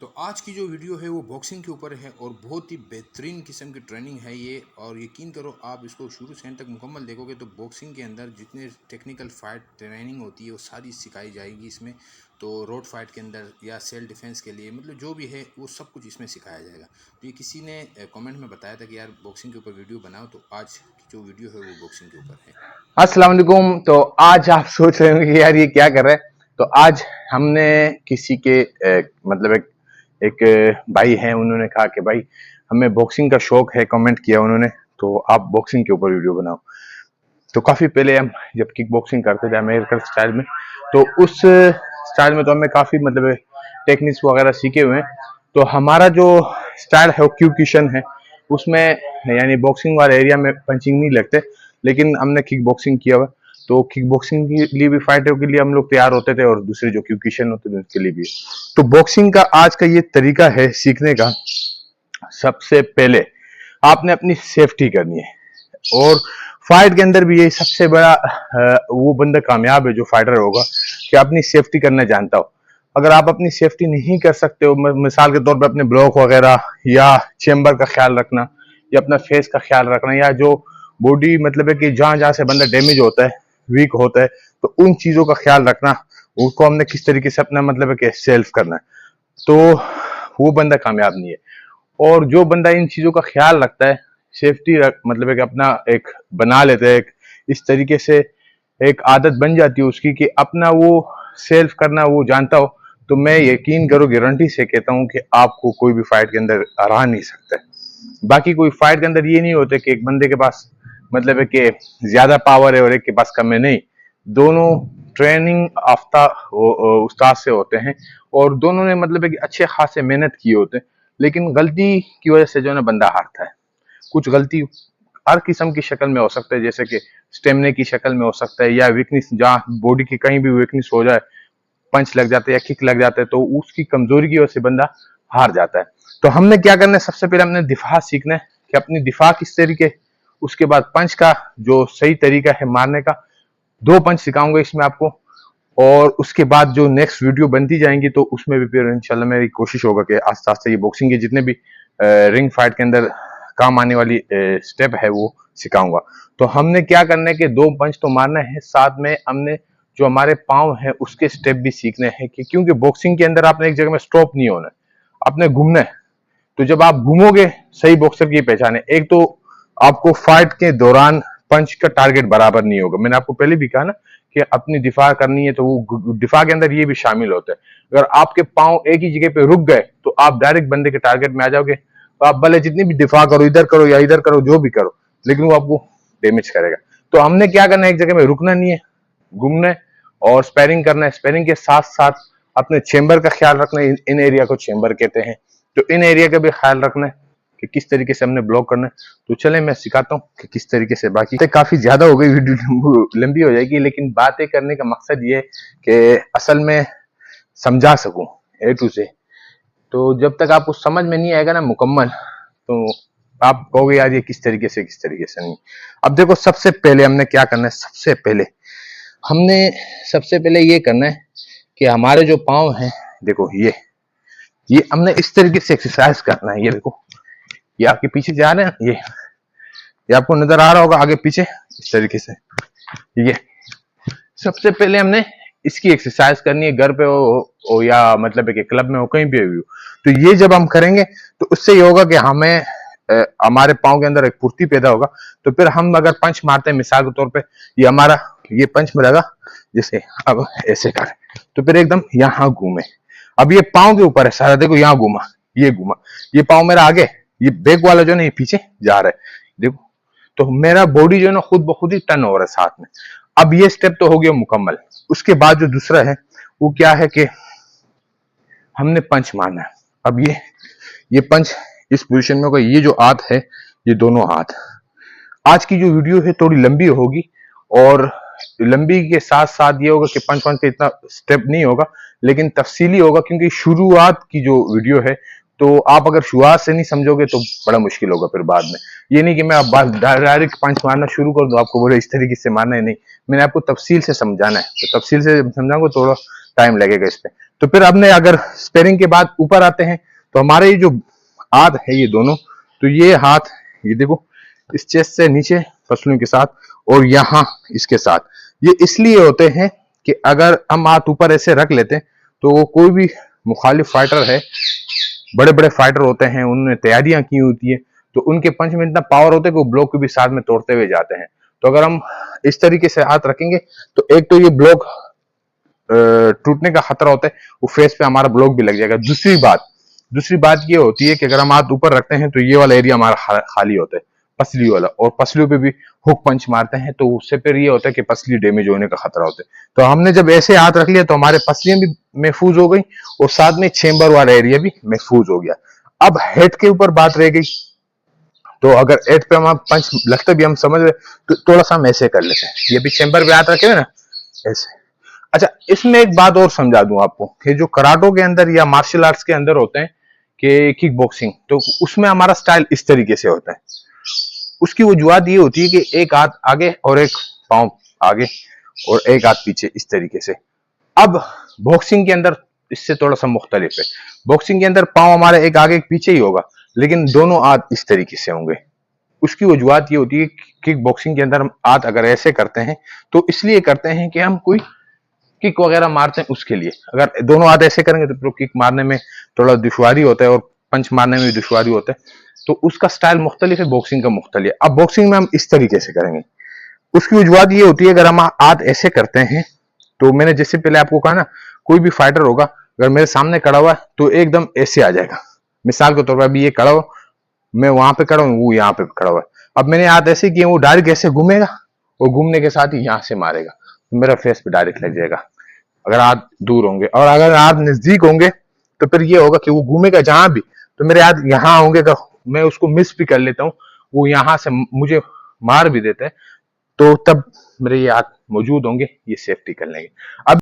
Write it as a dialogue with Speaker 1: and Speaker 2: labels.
Speaker 1: तो आज की जो वीडियो है वो बॉक्सिंग के ऊपर है और बहुत ही बेहतरीन किस्म की ट्रेनिंग है ये। और यकीन करो आप इसको शुरू से एंड तक मुकम्मल देखोगे तो बॉक्सिंग के अंदर जितने टेक्निकल फाइट ट्रेनिंग होती है वो सारी सिखाई जाएगी इसमें। तो रोड फाइट के अंदर या सेल्फ डिफेंस के लिए मतलब जो भी है वो सब कुछ इसमें सिखाया जाएगा। तो ये किसी ने कमेंट में बताया था कि यार बॉक्सिंग के ऊपर वीडियो बनाओ, तो आज की जो वीडियो है वो बॉक्सिंग के ऊपर है।
Speaker 2: अस्सलाम वालेकुम। तो आज आप सोच रहे होंगे कि यार ये क्या कर रहे हैं। तो आज हमने किसी के मतलब एक भाई हैं, उन्होंने कहा कि भाई हमें बॉक्सिंग का शौक है, कमेंट किया उन्होंने, तो आप बॉक्सिंग के ऊपर वीडियो बनाओ। तो काफी पहले हम जब किक बॉक्सिंग करते थे अमेरिकन स्टाइल में, तो उस स्टाइल में तो हमें काफी मतलब टेक्निक्स वगैरह सीखे हुए हैं। तो हमारा जो स्टाइल है वो क्यूकिशन है, उसमें यानी बॉक्सिंग वाले एरिया में पंचिंग नहीं लगते, लेकिन हमने किक बॉक्सिंग किया हुआ। तो किक बॉक्सिंग के लिए भी, फाइटों के लिए हम लोग तैयार होते थे और दूसरे जो क्यूकिशन होते थे उनके लिए भी। तो बॉक्सिंग का आज का ये तरीका है सीखने का। सबसे पहले आपने अपनी सेफ्टी करनी है, और फाइट के अंदर भी यही सबसे बड़ा वो बंदा कामयाब है जो फाइटर होगा कि अपनी सेफ्टी करना जानता हो। अगर आप अपनी सेफ्टी नहीं कर सकते हो, मिसाल के तौर पे अपने ब्लॉक वगैरह या चेम्बर का ख्याल रखना या अपना फेस का ख्याल रखना, या जो बॉडी मतलब है कि जहां जहां से बंदा डैमेज होता है, वीक होता है, तो उन चीजों का ख्याल रखना, उसको हमने किस तरीके से अपना मतलब है कि सेल्फ करना है, तो वो बंदा कामयाब नहीं है। और जो बंदा इन चीजों का ख्याल रखता है, सेफ्टी मतलब है कि अपना एक बना लेता है, एक इस तरीके से एक आदत बन जाती है उसकी कि अपना वो सेल्फ करना वो जानता हो, तो मैं यकीन करो गारंटी से कहता हूं कि आपको कोई भी फाइट के अंदर हरा नहीं सकता है। बाकी कोई फाइट के अंदर ये नहीं होता कि एक बंदे के पास मतलब है कि ज्यादा पावर है और एक के पास कम है, नहीं। दोनों ट्रेनिंग आफ्ता उस्ताद से होते हैं, और दोनों ने मतलब है कि अच्छे खासे मेहनत किए होते हैं, लेकिन गलती की वजह से जो है ना बंदा हारता है। कुछ गलती हर किस्म की शक्ल में हो सकता है, जैसे कि स्टेमिना की शक्ल में हो सकता है, या वीकनेस, जहाँ बॉडी की कहीं भी वीकनेस हो जाए, पंच लग जाता है या किक लग जाता है, तो उसकी कमजोरी की वजह से बंदा हार जाता है। तो हमने क्या करना है, सबसे पहले हमने दिफा सीखना है कि अपनी दिफा किस तरीके, उसके बाद पंच का जो सही तरीका है मारने का, 2 पंच सिखाऊंगा इसमें आपको। और उसके बाद जो नेक्स्ट वीडियो बनती जाएंगी तो उसमें भी फिर इंशाल्लाह मेरी कोशिश होगा कि आस्ते आस्ते ये बॉक्सिंग के जितने भी रिंग फाइट के अंदर काम आने वाली स्टेप है वो सिखाऊंगा। तो हमने क्या करना है कि 2 पंच तो मारना है, साथ में हमने जो हमारे पाँव है उसके स्टेप भी सीखने हैं, कि क्योंकि बॉक्सिंग के अंदर आपने एक जगह में स्टॉप नहीं होना है, आपने घूमना है। तो जब आप घूमोगे, सही बॉक्सर की पहचान है, एक तो आपको फाइट के दौरान पंच का टारगेट बराबर नहीं होगा। मैंने आपको पहले भी कहा ना कि अपनी दिफा करनी है, तो वो दिफा के अंदर ये भी शामिल होता है। अगर आपके पांव एक ही जगह पे रुक गए तो आप डायरेक्ट बंदे के टारगेट में आ जाओगे। तो आप भले जितनी भी दिफा करो या इधर करो, जो भी करो, लेकिन वो आपको डैमेज करेगा। तो हमने क्या करना है, एक जगह में रुकना नहीं है, घूमना है और स्पेरिंग करना है। स्पेरिंग के साथ साथ अपने चेम्बर का ख्याल रखना है, इन एरिया को चेम्बर कहते हैं, तो इन एरिया का भी ख्याल रखना है कि किस तरीके से हमने ब्लॉक करना है। तो चले मैं सिखाता हूँ कि किस तरीके से। बाकी काफी ज्यादा हो गई वीडियो, लंबी हो जाएगी, लेकिन बातें करने का मकसद ये है कि असल में समझा सकूं ए टू से। तो जब तक आपको समझ में नहीं आएगा ना मुकम्मल, तो आप कहोगे यार ये किस तरीके से नहीं। अब देखो, सबसे पहले हमने क्या करना है, हमने सबसे पहले ये करना है कि हमारे जो पाँव हैं, देखो ये हमने इस तरीके से एक्सरसाइज करना है। ये देखो, ये आपके पीछे जा रहे हैं, ये आपको नजर आ रहा होगा आगे पीछे, इस तरीके से। ये सबसे पहले हमने इसकी एक्सरसाइज करनी है, घर पे हो या मतलब कि क्लब में हो, कहीं भी हो। तो ये जब हम करेंगे तो उससे ये होगा कि हमें हमारे पाँव के अंदर एक फुर्ती पैदा होगा। तो फिर हम अगर पंच मारते हैं, मिसाल के तौर पे ये हमारा ये पंच मिलेगा, जैसे अब ऐसे करें तो फिर एकदम यहाँ घूमे। अब ये पाँव के ऊपर है सारा, देखो यहाँ घूमा, ये घूमा, ये पाँव मेरा आगे, ये बैक वाला जो है ना ये पीछे जा रहा है, देखो। तो मेरा बॉडी जो है ना खुद ब खुद ही टर्न हो रहा है साथ में। अब ये स्टेप तो हो गया मुकम्मल। उसके बाद जो दूसरा है वो क्या है कि हमने पंच मारना है। अब ये पंच इस पोजीशन में होगा, ये जो हाथ है, ये दोनों हाथ। आज की जो वीडियो है थोड़ी लंबी होगी, और लंबी के साथ साथ ये होगा कि पंच पंच पे इतना स्टेप नहीं होगा, लेकिन तफसीली होगा, क्योंकि शुरुआत की जो वीडियो है, तो आप अगर शुरुआत से नहीं समझोगे तो बड़ा मुश्किल होगा फिर बाद में। ये नहीं कि मैं अब डायरेक्ट पंच मारना शुरू कर दूं, आपको बोले इस तरीके से मारना है, नहीं। मैंने आपको तफसील से समझाना है, तो तफसील से समझाऊंगा, थोड़ा टाइम लगेगा इस पे। तो फिर हमने अगर स्पेयरिंग के बाद ऊपर आते हैं तो हमारे ये जो हाथ है ये दोनों, तो ये हाथ ये देखो इस चेस्ट से नीचे पसलियों के साथ और यहाँ इसके साथ, ये इसलिए होते हैं कि अगर हम हाथ ऊपर ऐसे रख लेते हैं तो वो कोई भी मुखालिफ फाइटर है, बड़े बड़े फाइटर होते हैं, उन्होंने तैयारियां की होती है, तो उनके पंच में इतना पावर होता है कि वो ब्लॉक को भी साथ में तोड़ते हुए जाते हैं। तो अगर हम इस तरीके से हाथ रखेंगे तो एक तो ये ब्लॉक टूटने का खतरा होता है, वो फेस पे हमारा ब्लॉक भी लग जाएगा। दूसरी बात ये होती है कि अगर हम हाथ ऊपर रखते हैं तो ये वाला एरिया हमारा खाली होता है, पसली वाला, और पसलियों पे भी हुक पंच मारते हैं तो उससे फिर ये होता है कि पसली डैमेज होने का खतरा होता है। तो हमने जब ऐसे हाथ रख लिया तो हमारे पसलियां भी महफूज हो गई और साथ में चेंबर वाला एरिया भी महफूज हो गया। अब हेड के ऊपर बात रह गई, तो अगर हेड पे हम पंच लगता भी हम समझ रहे तो थोड़ा सा हम ऐसे कर लेते हैं, ये भी चेंबर पे हाथ रखे हुए ना ऐसे। अच्छा, इसमें एक बात और समझा दूं आपको कि जो कराटो के अंदर या मार्शल आर्ट्स के अंदर होते हैं कि किक बॉक्सिंग, तो उसमें हमारा स्टाइल इस तरीके से होता है। उसकी वजूहत ये होती है कि एक हाथ आगे और एक पांव आगे और एक हाथ पीछे, इस तरीके से। अब बॉक्सिंग के अंदर इससे थोड़ा सा मुख्तलिफ है। बॉक्सिंग के अंदर पांव हमारे एक आगे एक पीछे ही होगा, लेकिन दोनों हाथ इस तरीके से होंगे। उसकी वजूहत ये होती है कि किक बॉक्सिंग के अंदर हम हाथ अगर ऐसे करते हैं तो इसलिए करते हैं कि हम कोई किक वगैरह मारते हैं उसके लिए। अगर दोनों हाथ ऐसे करेंगे तो किक मारने में थोड़ा दुश्वारी होता है और पंच मारने में भी दुश्वारी होता है, तो उसका स्टाइल मुख्तलिफ है, बॉक्सिंग का मुख्तलिफ है। अब बॉक्सिंग में हम इस तरीके से करेंगे। उसकी वजूहत ये होती है अगर हम हाथ ऐसे करते हैं तो मैंने जैसे पहले आपको कहा ना, कोई भी फाइटर होगा अगर मेरे सामने खड़ा हुआ है तो एकदम ऐसे आ जाएगा। मिसाल के तौर पर अभी ये खड़ा हो, मैं वहां पे खड़ा हूँ, वो यहाँ पे खड़ा हुआ है, अब मैंने हाथ ऐसे किए, वो डायरेक्ट ऐसे घूमेगा और घूमने के साथ ही यहाँ से मारेगा तो मेरा फेस पे डायरेक्ट लग जाएगा अगर हाथ दूर होंगे। और अगर हाथ नजदीक होंगे तो फिर ये होगा कि वो घूमेगा जहां भी, तो मेरे हाथ यहाँ होंगे तो मैं उसको मिस भी कर लेता हूँ, वो यहाँ से मुझे मार भी देता है, तो तब मेरे ये हाथ मौजूद होंगे, ये सेफ्टी कर लेंगे। अब